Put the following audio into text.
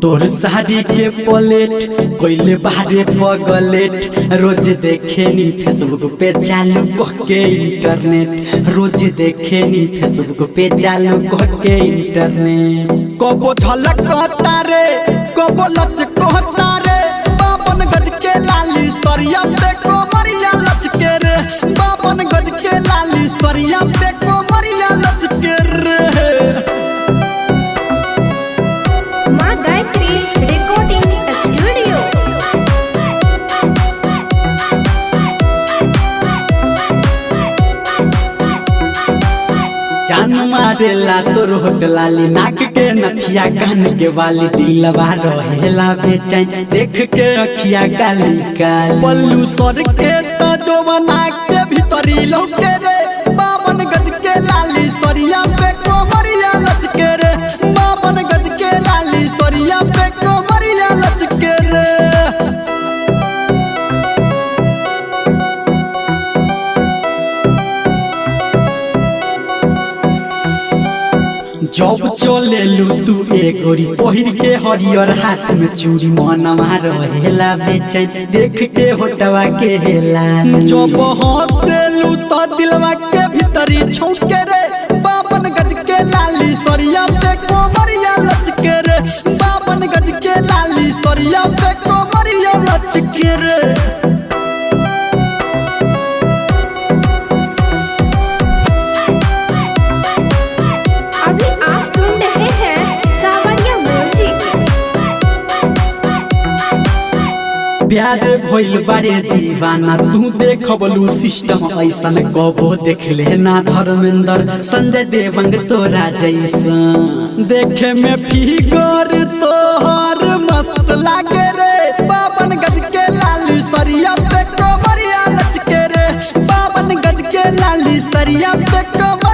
तोर साड़ी के पलेट कोइले बाहरे पगलेट रोज देखे नी फेसबुक पे चालू के इंटरनेट रोज देखे नी फेसबुक पे चालू के इंटरनेट कबो झलक कहता रे कबो लच कहता रे बावन गज के लाली सरिया पे कोमरिया लचके रे बावन गज के लाली सरिया पे कोमरिया लचके रे। माँ गायत्री रिकॉर्डिंग स्टूडियो। जान मारेला तोर होट लाली नाक के नथिया कान के वाली दिलवा रहेला बेचैन देख के अखिया काली काली पल्लू सर के त जवाना के भीतरी लौके रे बावन गज के लाली सरिया पे कोमरिया लचके रे बावन गज के लाली सरिया पे कोमरिया लचके रे। जब चले लू तू एक गोरी पहिर के हरियर हाथ में चूड़ी मनवा रहेला बेचैन देख के होटवा के हेला जब हंसेलू तो दिलवा के भीतरी छौके रे बावन गज के लाली सरिया पे कोमरिया लचके रे बावन गज के लाली सरिया पे कोमरिया लचके रे। अभी आप सुन रहे हैं सावरिया म्यूजिक। प्यार भइल बारे दीवाना तू देखबलू सिस्टम ऐसन कबो देख लेना धर्मेंद्र संजय देवंग तोरा जैसन देखे में फिगर तोहर मस्त लागे रे बावन गज के लाली सरिया पे कोमरिया लचके रे बावन गज के लाली सरिया पे कोमरिया